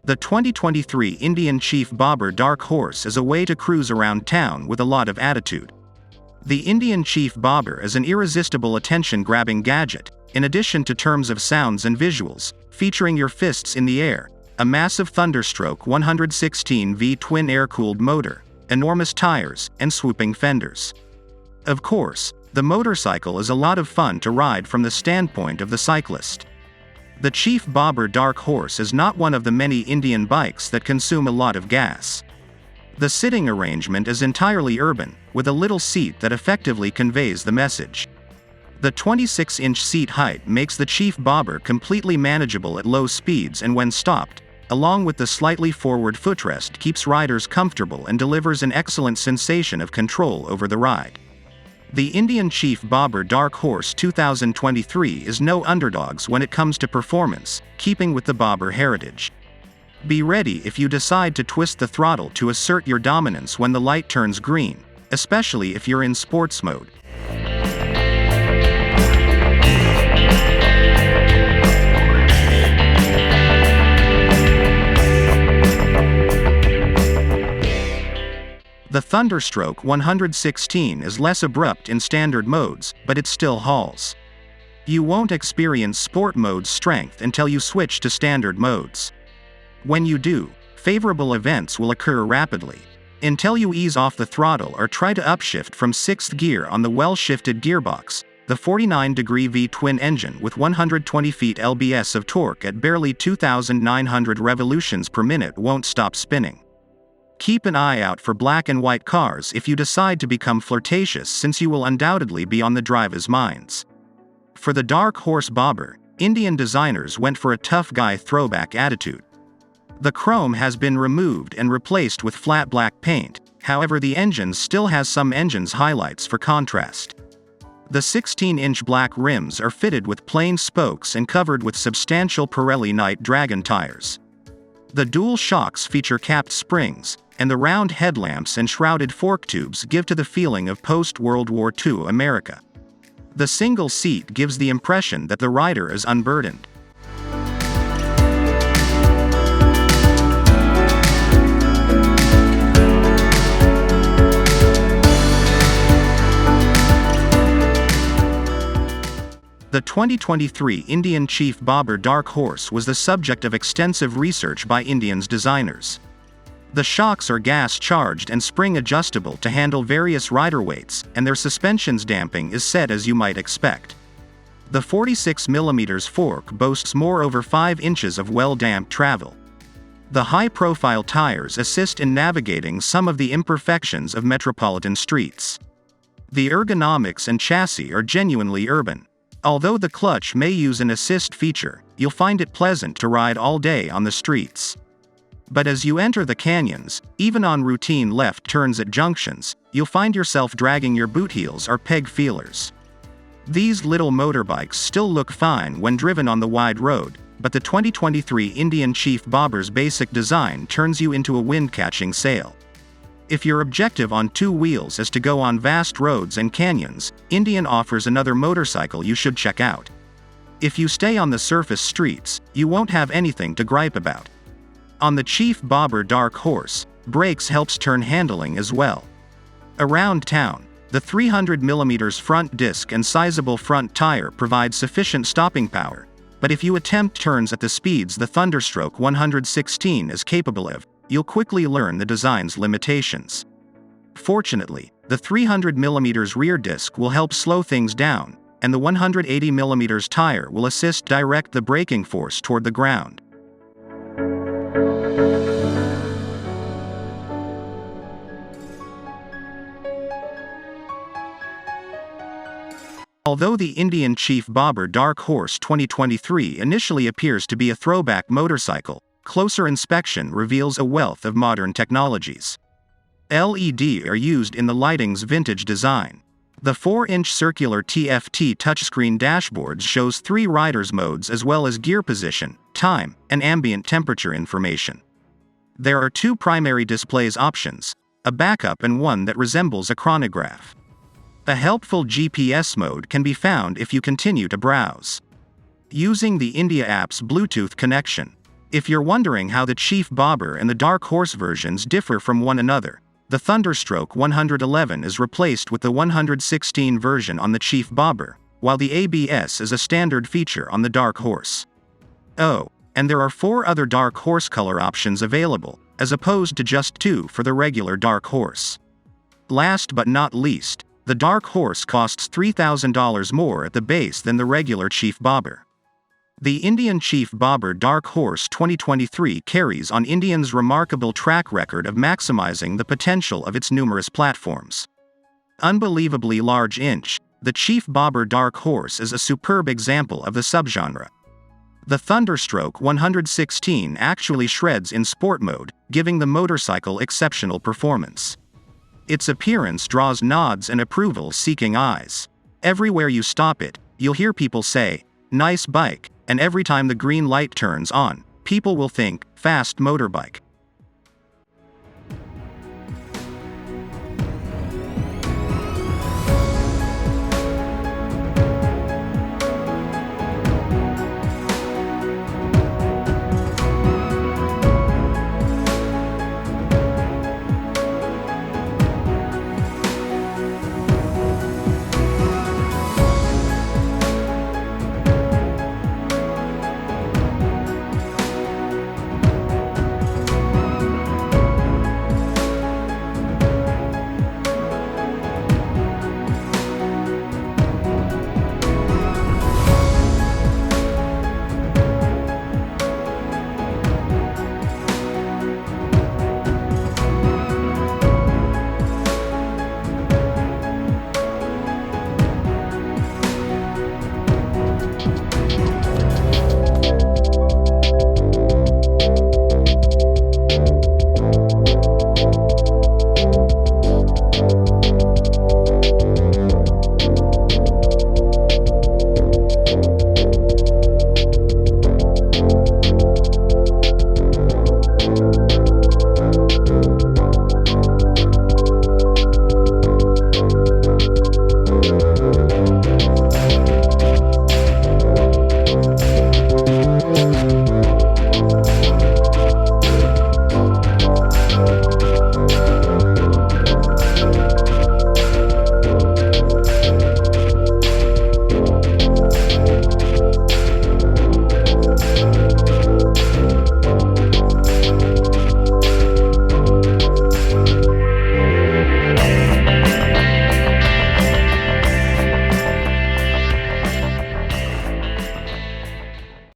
The 2023 Indian Chief Bobber Dark Horse is a way to cruise around town with a lot of attitude. The Indian Chief Bobber is an irresistible attention-grabbing gadget, in addition to terms of sounds and visuals, featuring your fists in the air, a massive Thunderstroke 116V twin air-cooled motor, enormous tires, and swooping fenders. Of course, the motorcycle is a lot of fun to ride from the standpoint of the cyclist. The Chief Bobber Dark Horse is not one of the many Indian bikes that consume a lot of gas. The sitting arrangement is entirely urban, with a little seat that effectively conveys the message. The 26-inch seat height makes the Chief Bobber completely manageable at low speeds, and when stopped, along with the slightly forward footrest, keeps riders comfortable and delivers an excellent sensation of control over the ride. The Indian Chief Bobber Dark Horse 2023 is no underdogs when it comes to performance, keeping with the Bobber heritage. Be ready if you decide to twist the throttle to assert your dominance when the light turns green, especially if you're in sports mode. The Thunderstroke 116 is less abrupt in standard modes, but it still hauls. You won't experience sport mode's strength until you switch to standard modes. When you do, favorable events will occur rapidly. Until you ease off the throttle or try to upshift from 6th gear on the well-shifted gearbox, the 49-degree V-twin engine with 120 feet lbs of torque at barely 2,900 revolutions per minute won't stop spinning. Keep an eye out for black and white cars if you decide to become flirtatious, since you will undoubtedly be on the drivers' minds. For the Dark Horse Bobber, Indian designers went for a tough guy throwback attitude. The chrome has been removed and replaced with flat black paint, however the engine still has some engine's highlights for contrast. The 16-inch black rims are fitted with plain spokes and covered with substantial Pirelli Night Dragon tires. The dual shocks feature capped springs, and the round headlamps and shrouded fork tubes give to the feeling of post-World War II America. The single seat gives the impression that the rider is unburdened. The 2023 Indian Chief Bobber Dark Horse was the subject of extensive research by Indian's designers. The shocks are gas-charged and spring-adjustable to handle various rider weights, and their suspension's damping is set as you might expect. The 46mm fork boasts more over 5 inches of well-damped travel. The high-profile tires assist in navigating some of the imperfections of metropolitan streets. The ergonomics and chassis are genuinely urban. Although the clutch may use an assist feature, you'll find it pleasant to ride all day on the streets. But as you enter the canyons, even on routine left turns at junctions, you'll find yourself dragging your boot heels or peg feelers. These little motorbikes still look fine when driven on the wide road, but the 2023 Indian Chief Bobber's basic design turns you into a wind-catching sail. If your objective on 2 wheels is to go on vast roads and canyons, Indian offers another motorcycle you should check out. If you stay on the surface streets, you won't have anything to gripe about. On the Chief Bobber Dark Horse, brakes helps turn handling as well. Around town, the 300mm front disc and sizable front tire provide sufficient stopping power, but if you attempt turns at the speeds the Thunderstroke 116 is capable of, you'll quickly learn the design's limitations. Fortunately, the 300mm rear disc will help slow things down, and the 180mm tire will assist direct the braking force toward the ground. Although the Indian Chief Bobber Dark Horse 2023 initially appears to be a throwback motorcycle, closer inspection reveals a wealth of modern technologies. LED are used in the lighting's vintage design. The 4-inch circular TFT touchscreen dashboard shows 3 riders modes as well as gear position, time, and ambient temperature information. There are 2 primary displays options, a backup and one that resembles a chronograph. A helpful GPS mode can be found if you continue to browse. Using the India app's Bluetooth connection. If you're wondering how the Chief Bobber and the Dark Horse versions differ from one another, the Thunderstroke 111 is replaced with the 116 version on the Chief Bobber, while the ABS is a standard feature on the Dark Horse. Oh, and there are 4 other Dark Horse color options available, as opposed to just 2 for the regular Dark Horse. Last but not least, the Dark Horse costs $3,000 more at the base than the regular Chief Bobber. The Indian Chief Bobber Dark Horse 2023 carries on Indian's remarkable track record of maximizing the potential of its numerous platforms. Unbelievably large inch, the Chief Bobber Dark Horse is a superb example of the subgenre. The Thunderstroke 116 actually shreds in sport mode, giving the motorcycle exceptional performance. Its appearance draws nods and approval-seeking eyes. Everywhere you stop it, you'll hear people say, "Nice bike," and every time the green light turns on, people will think, "Fast motorbike."